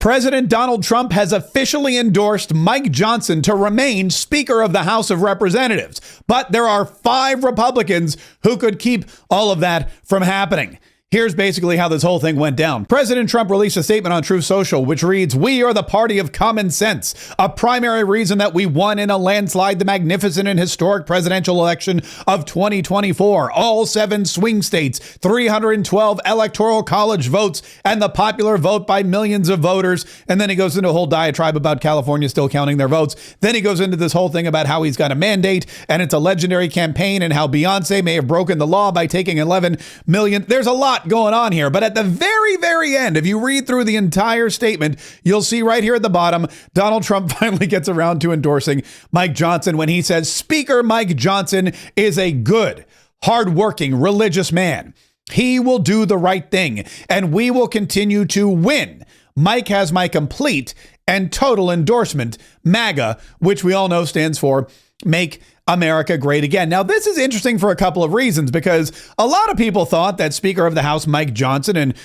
President Donald Trump has officially endorsed Mike Johnson to remain Speaker of the House of Representatives. But there are 5 Republicans who could keep all of that from happening. Here's basically how this whole thing went down. President Trump released a statement on Truth Social, which reads, "We are the party of common sense. A primary reason that we won in a landslide the magnificent and historic presidential election of 2024. All 7 swing states, 312 electoral college votes, and the popular vote by millions of voters." And then he goes into a whole diatribe about California still counting their votes. Then he goes into this whole thing about how he's got a mandate and it's a legendary campaign and how Beyonce may have broken the law by taking 11 million. There's a lot going on here, but at the very, very end, if you read through the entire statement, you'll see right here at the bottom, Donald Trump finally gets around to endorsing Mike Johnson when he says, "Speaker Mike Johnson is a good, hardworking, religious man. He will do the right thing, and we will continue to win. Mike has my complete and total endorsement, MAGA," which we all know stands for Make America Great Again. Now, this is interesting for a couple of reasons, because a lot of people thought that Speaker of the House Mike Johnson and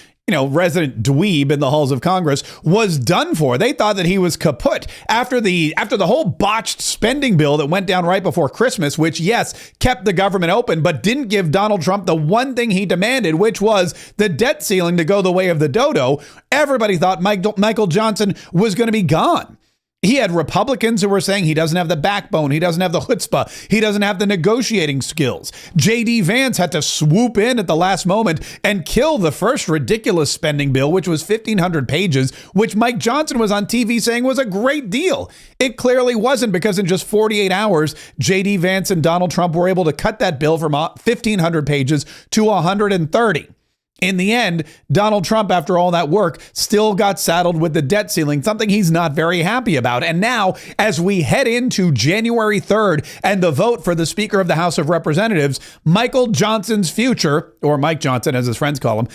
resident dweeb in the halls of Congress was done for. They thought that he was kaput after the whole botched spending bill that went down right before Christmas, which, yes, kept the government open, but didn't give Donald Trump the one thing he demanded, which was the debt ceiling to go the way of the dodo. Everybody thought Michael Johnson was going to be gone. He had Republicans who were saying he doesn't have the backbone, he doesn't have the chutzpah, he doesn't have the negotiating skills. J.D. Vance had to swoop in at the last moment and kill the first ridiculous spending bill, which was 1,500 pages, which Mike Johnson was on TV saying was a great deal. It clearly wasn't, because in just 48 hours, J.D. Vance and Donald Trump were able to cut that bill from 1,500 pages to 130. In the end, Donald Trump, after all that work, still got saddled with the debt ceiling, something he's not very happy about. And now, as we head into January 3rd and the vote for the Speaker of the House of Representatives, Michael Johnson's future, or Mike Johnson as his friends call him,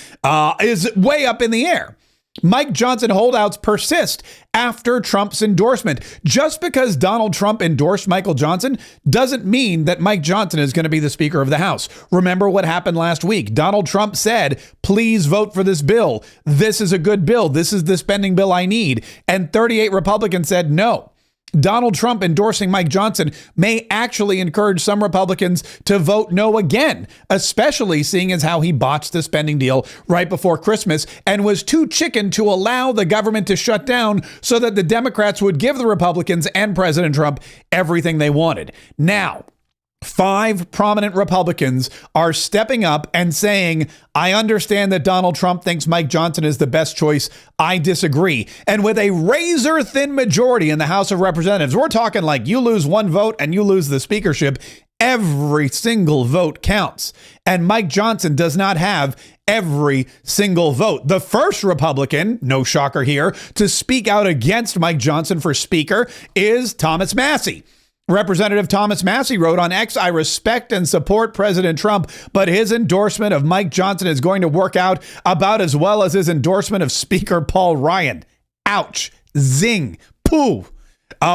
is way up in the air. Mike Johnson holdouts persist after Trump's endorsement. Just because Donald Trump endorsed Michael Johnson doesn't mean that Mike Johnson is going to be the Speaker of the House. Remember what happened last week. Donald Trump said, "Please vote for this bill. This is a good bill. This is the spending bill I need." And 38 Republicans said no. Donald Trump endorsing Mike Johnson may actually encourage some Republicans to vote no again, especially seeing as how he botched the spending deal right before Christmas and was too chicken to allow the government to shut down so that the Democrats would give the Republicans and President Trump everything they wanted. Now, 5 prominent Republicans are stepping up and saying, "I understand that Donald Trump thinks Mike Johnson is the best choice. I disagree." And with a razor thin majority in the House of Representatives, we're talking like you lose 1 vote and you lose the speakership. Every single vote counts. And Mike Johnson does not have every single vote. The first Republican, no shocker here, to speak out against Mike Johnson for Speaker is Thomas Massie. Representative Thomas Massie wrote on X, "I respect and support President Trump, but his endorsement of Mike Johnson is going to work out about as well as his endorsement of Speaker Paul Ryan." Ouch. Zing. Pooh.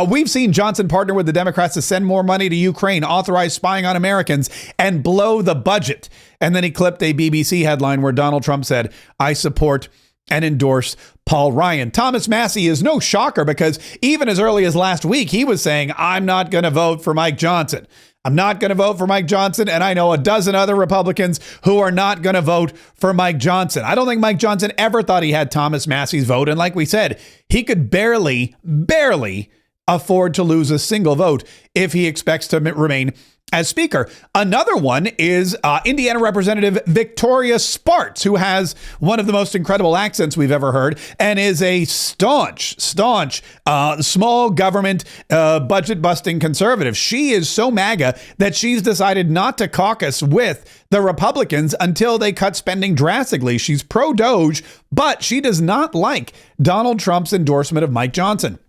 We've seen Johnson partner with the Democrats to send more money to Ukraine, authorize spying on Americans, and blow the budget. And then he clipped a BBC headline where Donald Trump said, "I support and endorse Paul Ryan." Thomas Massie is no shocker, because even as early as last week, he was saying, "I'm not going to vote for Mike Johnson. I'm not going to vote for Mike Johnson." And I know a dozen other Republicans who are not going to vote for Mike Johnson. I don't think Mike Johnson ever thought he had Thomas Massie's vote. And like we said, he could barely afford to lose a single vote if he expects to remain as Speaker. Another one is Indiana Representative Victoria Spartz, who has one of the most incredible accents we've ever heard and is a staunch small government budget-busting conservative. She is so MAGA that she's decided not to caucus with the Republicans until they cut spending drastically. She's pro-Doge, but she does not like Donald Trump's endorsement of Mike Johnson.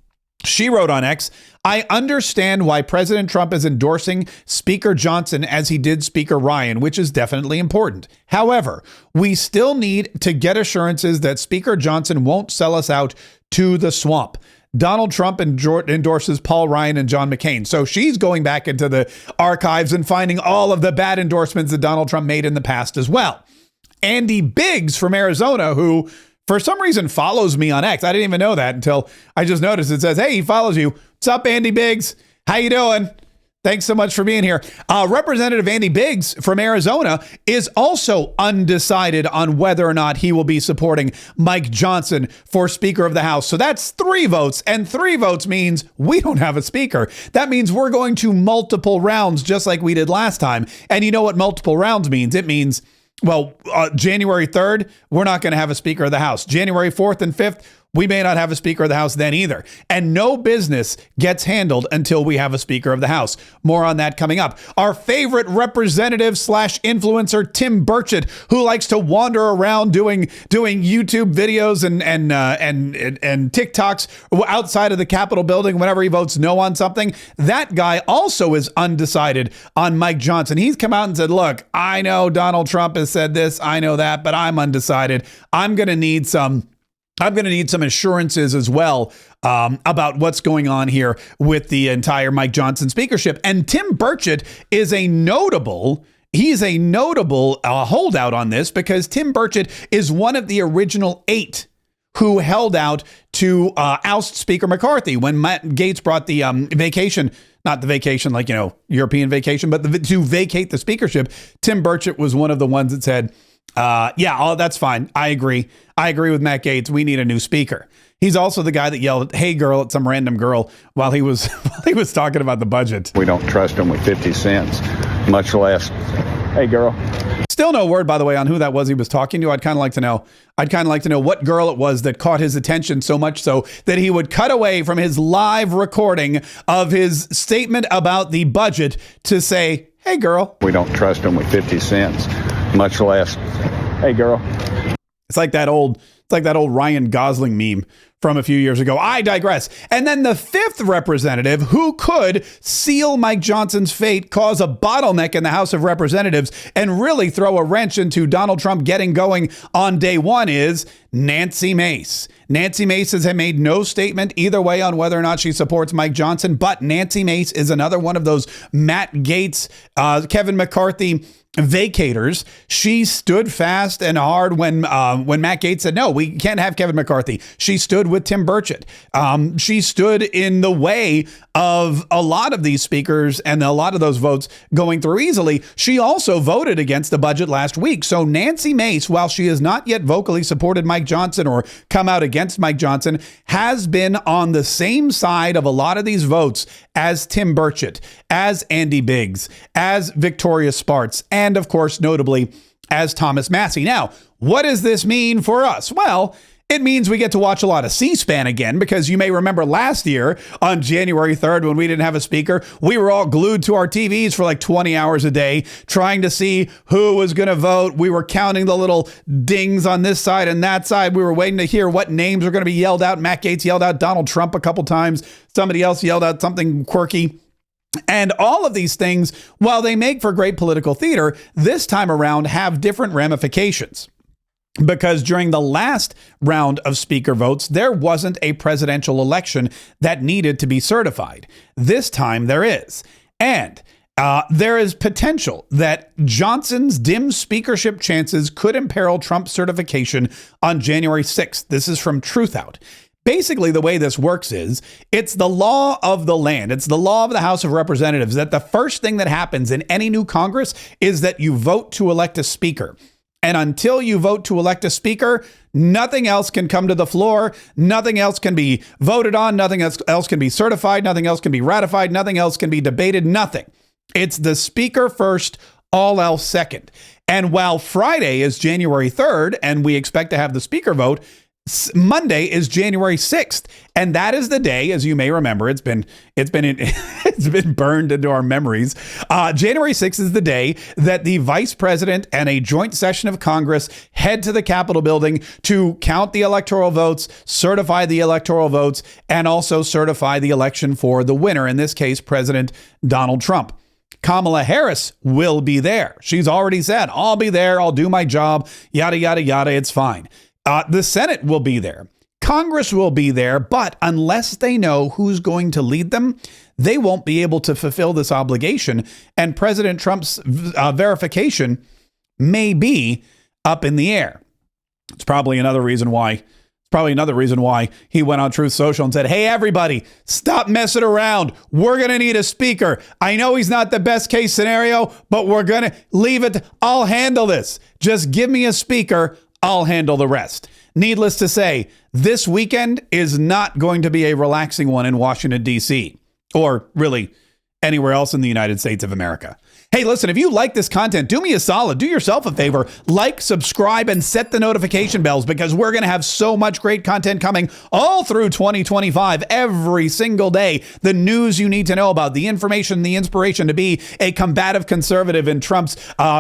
She wrote on X, "I understand why President Trump is endorsing Speaker Johnson as he did Speaker Ryan, which is definitely important. However, we still need to get assurances that Speaker Johnson won't sell us out to the swamp. Donald Trump endorses Paul Ryan and John McCain." So she's going back into the archives and finding all of the bad endorsements that Donald Trump made in the past as well. Andy Biggs from Arizona, who for some reason follows me on X. I didn't even know that until I just noticed it says, hey, he follows you. What's up, Andy Biggs? How you doing? Thanks so much for being here. Representative Andy Biggs from Arizona is also undecided on whether or not he will be supporting Mike Johnson for Speaker of the House. So that's 3 votes, and 3 votes means we don't have a speaker. That means we're going to multiple rounds just like we did last time. And you know what multiple rounds means? It means, well, January 3rd, we're not going to have a Speaker of the House. January 4th and 5th, we may not have a Speaker of the House then either. And no business gets handled until we have a Speaker of the House. More on that coming up. Our favorite representative / influencer, Tim Burchett, who likes to wander around doing YouTube videos and TikToks outside of the Capitol building whenever he votes no on something. That guy also is undecided on Mike Johnson. He's come out and said, look, I know Donald Trump has said this, I know that, but I'm undecided. I'm going to need some assurances as well about what's going on here with the entire Mike Johnson speakership. And Tim Burchett is a notable holdout on this, because Tim Burchett is one of the original 8 who held out to oust Speaker McCarthy when Matt Gaetz brought the vacation. Not the vacation like, European vacation, but to vacate the speakership. Tim Burchett was one of the ones that said, that's fine. I agree with Matt Gaetz. We need a new speaker. He's also the guy that yelled, hey girl, at some random girl while he was talking about the budget. We don't trust him with 50 cents, much less, hey girl. Still no word, by the way, on who that was he was talking to. I'd kind of like to know what girl it was that caught his attention so much so that he would cut away from his live recording of his statement about the budget to say, hey girl. We don't trust him with 50 cents, much less, hey girl. It's like that old Ryan Gosling meme from a few years ago. I digress. And then the 5th representative who could seal Mike Johnson's fate, cause a bottleneck in the House of Representatives, and really throw a wrench into Donald Trump getting going on day one is Nancy Mace. Nancy Mace has made no statement either way on whether or not she supports Mike Johnson, but Nancy Mace is another one of those Matt Gaetz, Kevin McCarthy vacators. She stood fast and hard when Matt Gaetz said, no, we can't have Kevin McCarthy. She stood with Tim Burchett. She stood in the way of a lot of these speakers and a lot of those votes going through easily. She also voted against the budget last week. So Nancy Mace, while she has not yet vocally supported Mike Johnson or come out against Mike Johnson, has been on the same side of a lot of these votes as Tim Burchett, as Andy Biggs, as Victoria Spartz, and of course, notably, as Thomas Massie. Now, what does this mean for us? Well, it means we get to watch a lot of C-SPAN again, because you may remember last year on January 3rd when we didn't have a speaker, we were all glued to our TVs for like 20 hours a day trying to see who was going to vote. We were counting the little dings on this side and that side. We were waiting to hear what names were going to be yelled out. Matt Gaetz yelled out Donald Trump a couple times. Somebody else yelled out something quirky. And all of these things, while they make for great political theater, this time around have different ramifications. Because during the last round of speaker votes, there wasn't a presidential election that needed to be certified. This time there is. And there is potential that Johnson's dim speakership chances could imperil Trump's certification on January 6th. This is from Truthout. Basically, the way this works is it's the law of the land. It's the law of the House of Representatives that the first thing that happens in any new Congress is that you vote to elect a speaker. And until you vote to elect a speaker, nothing else can come to the floor. Nothing else can be voted on. Nothing else can be certified. Nothing else can be ratified. Nothing else can be debated. Nothing. It's the speaker first, all else second. And while Friday is January 3rd, and we expect to have the speaker vote, Monday is January 6th, and that is the day, as you may remember, it's been burned into our memories. January 6th is the day that the vice president and a joint session of Congress head to the Capitol building to count the electoral votes, certify the electoral votes, and also certify the election for the winner, in this case, President Donald Trump. Kamala Harris will be there. She's already said, I'll be there, I'll do my job, yada, yada, yada, it's fine. The Senate will be there. Congress will be there, but unless they know who's going to lead them, they won't be able to fulfill this obligation. And President Trump's verification may be up in the air. It's probably another reason why. He went on Truth Social and said, hey, everybody, stop messing around. We're going to need a speaker. I know he's not the best case scenario, but we're going to leave it. I'll handle this. Just give me a speaker. I'll handle the rest. Needless to say, this weekend is not going to be a relaxing one in Washington, D.C., or really anywhere else in the United States of America. Hey, listen, if you like this content, do me a solid. Do yourself a favor. Like, subscribe, and set the notification bells, because we're going to have so much great content coming all through 2025, every single day. The news you need to know about, the information, the inspiration to be a combative conservative in Trump's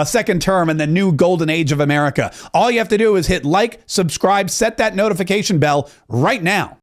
second term and the new golden age of America. All you have to do is hit like, subscribe, set that notification bell right now.